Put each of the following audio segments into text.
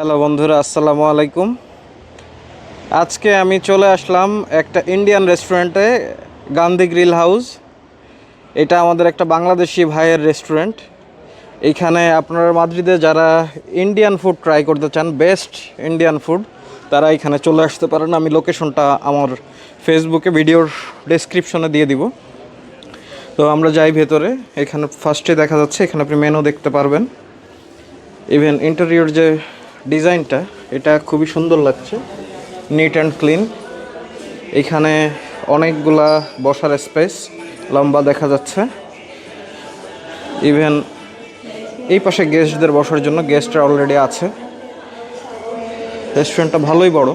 Hello বন্ধুরা, আসসালামু আলাইকুম। আজকে আমি চলে আসলাম একটা ইন্ডিয়ান রেস্টুরেন্টে, গান্ধী গ্রিল হাউস। এটা আমাদের একটা বাংলাদেশি ভাইয়ের রেস্টুরেন্ট। এইখানে আপনারা মাদ্রিদে যারা ইন্ডিয়ান ফুড ট্রাই করতে চান, বেস্ট ইন্ডিয়ান ফুড, তারা এখানে চলে আসতে পারেন। আমি লোকেশনটা আমার ফেসবুকে ভিডিওর ডেসক্রিপশনে দিয়ে দিব। তো আমরা যাই ভেতরে। এখানে ফার্স্টে দেখা যাচ্ছে, এখানে আপনি মেনু দেখতে পারবেন। ইভেন ইন্টেরিয়র যে ডিজাইনটা, এটা খুবই সুন্দর লাগছে, নিট অ্যান্ড ক্লিন। এখানে অনেকগুলা বসার স্পেস লম্বা দেখা যাচ্ছে। ইভেন এই পাশে গেস্টদের বসার জন্য গেস্টরা অলরেডি আছে। রেস্টুরেন্টটা ভালোই বড়।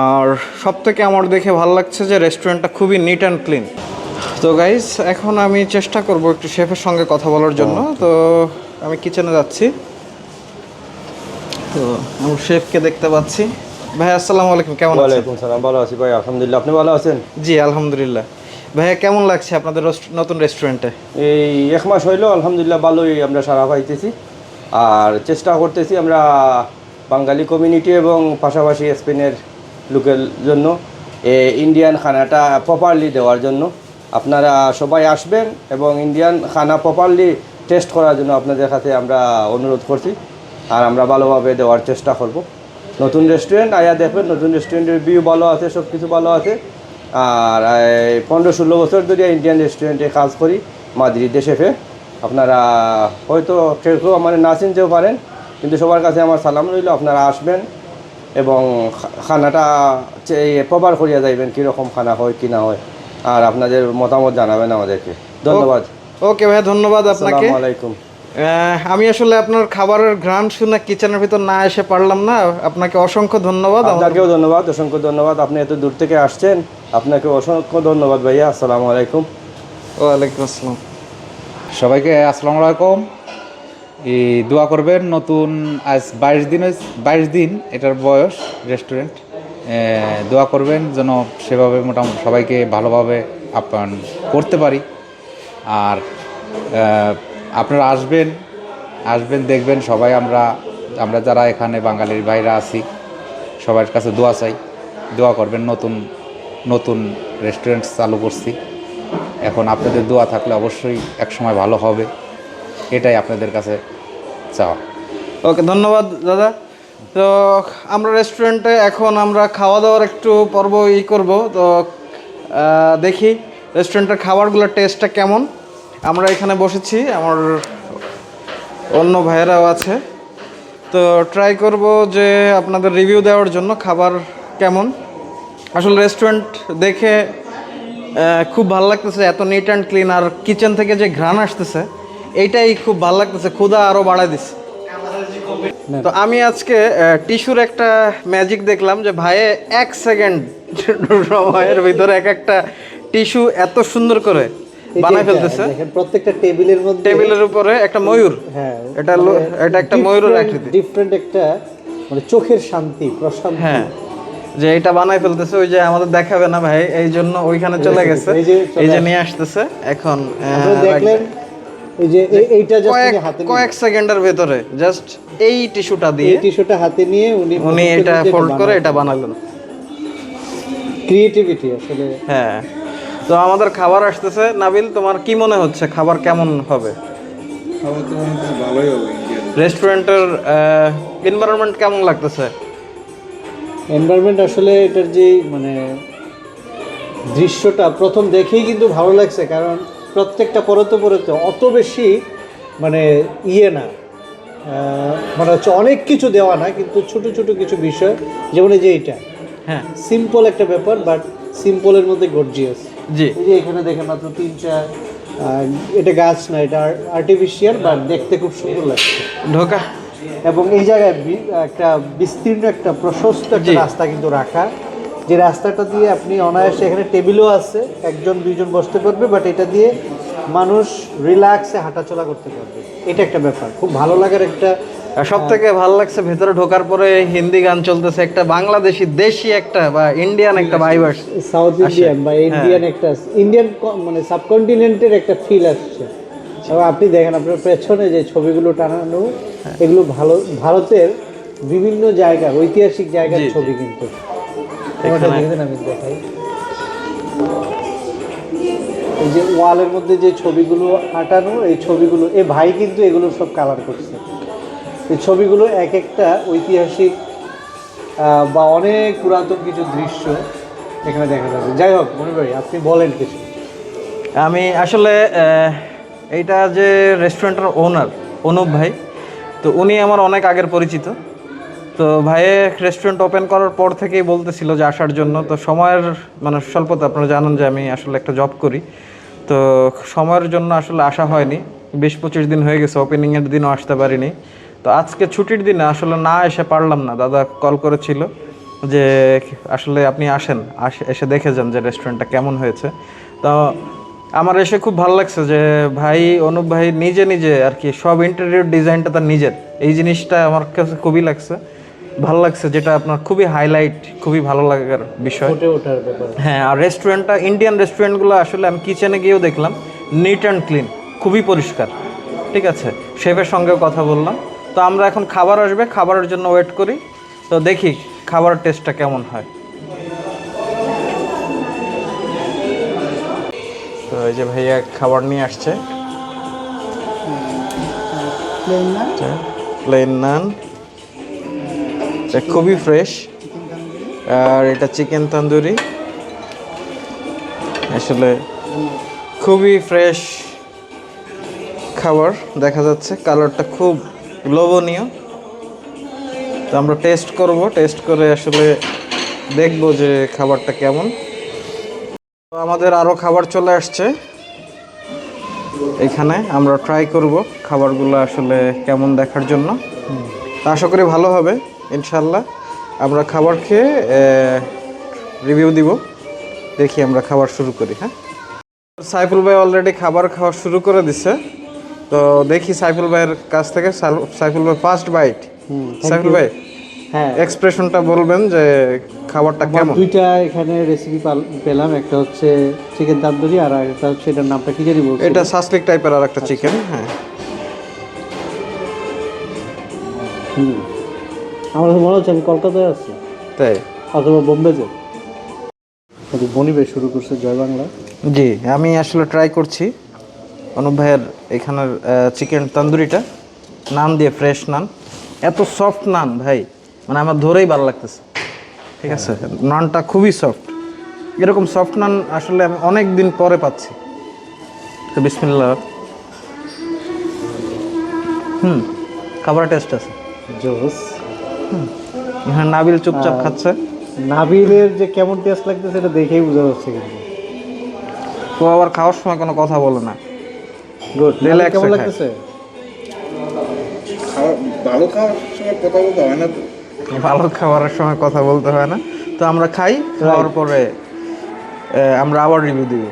আর সব থেকে আমার দেখে ভালো লাগছে যে রেস্টুরেন্টটা খুবই নিট অ্যান্ড ক্লিন। তো গাইজ, এখন আমি চেষ্টা করব একটু শেফের সঙ্গে কথা বলার জন্য। তো আমি কিচেনে যাচ্ছি। তো আমার শেফকে দেখতে পাচ্ছি। ভাই আসসালামু আলাইকুম, কেমন আছেন? ওয়ালাইকুম সালাম, ভালো আছি ভাই, আলহামদুলিল্লাহ। আপনি ভালো আছেন? জি আলহামদুলিল্লাহ। ভাইয়া কেমন লাগছে আপনাদের নতুন রেস্টুরেন্টে? এই এক মাস হইলো, আলহামদুলিল্লাহ ভালোই আমরা সাড়া পাইতেছি। আর চেষ্টা করতেছি আমরা বাঙালি কমিউনিটি এবং পাশাপাশি স্পেনের লোকের জন্য ইন্ডিয়ান খানাটা প্রপারলি দেওয়ার জন্য। আপনারা সবাই আসবেন এবং ইন্ডিয়ান খানা প্রপারলি টেস্ট করার জন্য আপনাদের কাছে আমরা অনুরোধ করছি। আর আমরা ভালোভাবে দেওয়ার চেষ্টা করব। নতুন রেস্টুরেন্ট আয়া দেখবেন, নতুন রেস্টুরেন্টের ভিউ ভালো আছে, সব কিছু ভালো আছে। আর 15-16 বছর ধরে ইন্ডিয়ান রেস্টুরেন্টে কাজ করি মাদ্রিদে শেফে। আপনারা হয়তো কেউ কেউ মানে না চিনতেও পারেন, কিন্তু সবার কাছে আমার সালাম রইল। আপনারা আসবেন এবং খানাটা প্রপার করিয়া যাইবেন, কীরকম খানা হয় কি না হয়, আর আপনাদের মতামত জানাবেন আমাদেরকে। ধন্যবাদ। ওকে ভাইয়া, ধন্যবাদ আপনাকে। আসসালামু আলাইকুম। আমি আসলে আপনার খাবারের ঘ্রাণ শুনে কিচেনের ভিতর না এসে পারলাম না। আপনাকে অসংখ্য ধন্যবাদ। আপনাকেও ধন্যবাদ, অসংখ্য ধন্যবাদ। আপনি এত দূর থেকে আসছেন, আপনাকে অসংখ্য ধন্যবাদ ভাইয়া। আসসালামু আলাইকুম। ওয়ালাইকুম আসসালাম। সবাইকে আসসালামু আলাইকুম। দোয়া করবেন। নতুন আজ 22 দিন এটার বয়স রেস্টুরেন্ট। দোয়া করবেন যেন সেভাবে মোটামুটি সবাইকে ভালোভাবে আপ্যায়ন করতে পারি। আর আপনারা আসবেন দেখবেন সবাই। আমরা যারা এখানে বাঙালির ভাইরা আছি, সবার কাছে দোয়া চাই। দোয়া করবেন। নতুন রেস্টুরেন্ট চালু করছি। এখন আপনাদের দোয়া থাকলে অবশ্যই একসময় ভালো হবে, এটাই আপনাদের কাছে চাওয়া। ওকে, ধন্যবাদ দাদা। তো আমরা রেস্টুরেন্টে এখন আমরা খাওয়া দাওয়ার একটু পর্ব করব। তো দেখি রেস্টুরেন্টের খাবারগুলোর টেস্টটা কেমন। আমরা এখানে বসেছি, আমার অন্য ভাইয়েরাও আছে। তো ট্রাই করব যে আপনাদের রিভিউ দেওয়ার জন্য খাবার কেমন। আসলে রেস্টুরেন্ট দেখে খুব ভালো লাগতেছে, এত নিট অ্যান্ড ক্লিন। আর কিচেন থেকে যে ঘ্রাণ আসতেছে, এইটাই খুব ভালো লাগতেছে, ক্ষুধা আরও বাড়ায় দিচ্ছে। তো আমি আজকে টিস্যুর একটা ম্যাজিক দেখলাম যে ভাইয়ে 1 সেকেন্ড সময়ের ভিতরে একটা টিস্যু এত সুন্দর করে বানায় ফেলতেছে। দেখেন প্রত্যেকটা টেবিলের মধ্যে, টেবিলের উপরে একটা ময়ূর। হ্যাঁ, এটা একটা ময়ূরের আকৃতি, ডিফারেন্ট একটা মানে চোখের শান্তি, প্রশান্তি। হ্যাঁ, যে এটা বানায় ফেলতেছে। ওই যে আমাদের দেখাবে না ভাই, এই জন্য ওইখানে চলে গেছে, এই যে নিয়ে আসতেছে এখন। দেখলেন এই যে এইটা জাস্ট হাতে কয়েক সেকেন্ডের ভেতরে জাস্ট এই টিস্যুটা দিয়ে, এই টিস্যুটা হাতে নিয়ে উনি এটা ফোল্ড করে এটা বানালেন। ক্রিয়েটিভিটি আসলে। হ্যাঁ। তো আমাদের খাবার আসতেছে। নাবিল, তোমার কি মনে হচ্ছে খাবার কেমন হবে? খাবার তো মনে হচ্ছে ভালোই হবে। রেস্টুরেন্টের এনভায়রনমেন্ট কেমন লাগতেছে? এনভায়রনমেন্ট আসলে এটার যে মানে দৃশ্যটা প্রথম দেখেই কিন্তু ভালো লাগছে, কারণ প্রত্যেকটা পরতে অত বেশি মানে না, মানে হচ্ছে অনেক কিছু দেওয়া না, কিন্তু ছোট ছোট কিছু বিষয়, যেমন এই যে এইটা, হ্যাঁ, সিম্পল একটা ব্যাপার, বাট সিম্পলের মধ্যে গর্জিয়াস। জি। এই যে এখানে দেখেন মাত্র 3-4, এটা গাছ না, এটা আর্টিফিশিয়াল, বাট দেখতে খুব সুন্দর লাগছে ঢোকা। এবং এই জায়গায় একটা বিস্তীর্ণ একটা প্রশস্ত একটা রাস্তা কিন্তু রাখা, যে রাস্তাটা দিয়ে আপনি অনায়াসে, এখানে টেবিলও আছে, 1-2জন বসতে পারবে, বাট এটা দিয়ে মানুষ রিল্যাক্সে হাঁটাচলা করতে পারবে। এটা একটা ব্যাপার খুব ভালো লাগার একটা। সব থেকে ভালো লাগছে ভেতরে ঢোকার পরে হিন্দি গান চলতেছে, একটা বাংলাদেশি দেশি একটা বা ইন্ডিয়ান একটা ভাইব আসছে, সাউথ ইন্ডিয়ান বা ইন্ডিয়ান একটা ইন্ডিয়ান মানে সাবকন্টিনেন্টের একটা ফিল আসছে। এবং আপনি দেখেন আপনার পেছনে যে ছবিগুলো টানানো, এগুলো ভারতের বিভিন্ন জায়গা, ঐতিহাসিক জায়গার জি, জি। ছবি কিন্তু এখানে- দেখেন, আমি দেখাই। এই যে ওয়ালের মধ্যে যে ছবিগুলো আঁটানো, এই ছবিগুলো এ ভাই কিন্তু এগুলো সব কালার করছে। এই ছবিগুলো এক একটা ঐতিহাসিক বা অনেক পুরাতন কিছু দৃশ্য এখানে দেখা যাবে। যাই হোক মনে করি আপনি বলেন কিছু। আমি আসলে এইটা যে রেস্টুরেন্টের ওনার অনুপ ভাই, তো উনি আমার অনেক আগের পরিচিত। তো ভাইয়ে রেস্টুরেন্ট ওপেন করার পর থেকেই বলতেছিল যে আসার জন্য। তো সময়ের মানে স্বল্পতা, আপনারা জানেন যে আমি আসলে একটা জব করি, তো সময়ের জন্য আসলে আসা হয়নি। 20-25 দিন হয়ে গেছে, ওপেনিংয়ের দিনও আসতে পারিনি। তো আজকে ছুটির দিনে আসলে না এসে পারলাম না। দাদা কল করেছিল যে আসলে আপনি আসেন, এসে দেখে যান যে রেস্টুরেন্টটা কেমন হয়েছে। তো আমার এসে খুব ভালো লাগছে যে ভাই অনুপ ভাই নিজে নিজে আর কি সব ইন্টেরিয়র ডিজাইনটা তার নিজের, এই জিনিসটা আমার কাছে খুবই লাগছে, ভালো লাগছে, যেটা আপনার খুবই হাইলাইট, খুবই ভালো লাগার বিষয়। ফুটে ওঠার ব্যাপার। হ্যাঁ, আর রেস্টুরেন্টটা ইন্ডিয়ান রেস্টুরেন্টগুলো আসলে আমি কিচেনে গিয়েও দেখলাম নিট অ্যান্ড ক্লিন, খুবই পরিষ্কার। ঠিক আছে, শেফের সঙ্গেও কথা বললাম। তো আমরা এখন খাবার আসবে, খাবারের জন্য ওয়েট করি। তো দেখি খাবারের টেস্টটা কেমন হয়। তো এই যে ভাইয়া খাবার নিয়ে আসছে, প্লেন নান, এটা খুবই ফ্রেশ। আর এটা চিকেন তন্দুরি, আসলে খুবই ফ্রেশ খাবার দেখা যাচ্ছে, কালারটা খুব লোভনীয়। তো আমরা টেস্ট করব, টেস্ট করে আসলে দেখব যে খাবারটা কেমন। তো আমাদের আরও খাবার চলে আসছে এখানে, আমরা ট্রাই করব খাবারগুলো আসলে কেমন দেখার জন্য। তো আশা করি ভালো হবে ইনশাল্লাহ। আমরা খাবার খেয়ে রিভিউ দিব। দেখি আমরা খাবার শুরু করি। হ্যাঁ, সাইফুল ভাই অলরেডি খাবার খাওয়া শুরু করে দিছে। তো দেখি সাইফুল ভাইয়ের কাছ থেকে, সাইফুল ভাই ফার্স্ট বাইট। সাইফুল ভাই হ্যাঁ, এক্সপ্রেশনটা বলবেন যে খাবারটা কেমন। দুইটা এখানে রেসিপি পেলাম, একটা হচ্ছে চিকেন তান্দুরি আর একটা হচ্ছে এটার নামটা কি জানি বলছি। এটা সাসলিক টাইপের আর একটা চিকেন। হ্যাঁ, আমার মনে হচ্ছে আমি কলকাতায় আছি তাই? অথবা বোম্বেতে। বনিবে শুরু করছে জয় বাংলা। জি, আমি আসলে ট্রাই করছি অনুপ ভাইয়ের এখানের চিকেন তন্দুরিটা, নান দিয়ে, ফ্রেশ নান, এত সফট নান ভাই, মানে আমার ধরেই ভালো লাগতেছে। ঠিক আছে, নানটা খুবই সফট, এরকম সফট নান আসলে আমি অনেক দিন পরে পাচ্ছি। তো বিসমিল্লাহ। খাবারের টেস্ট আছে। জোস। এখানে নাবিল চুপচাপ খাচ্ছে। নাবিলের যে কেমন টেস্ট লাগতেছে এটা দেখেই বোঝা যাচ্ছে কিন্তু। তো আবার খাওয়ার সময় কোনো কথা বলে না, গুড। Relax কেমন এ খায়। লাগতেছে? ভালো খাওয়ার সময় কথা বলতে হয় না তো। ভালো খাবারের সময় কথা বলতে হয় না। তো আমরা খাই, খাওয়ার পরে আমরা আবার রিভিউ দিব।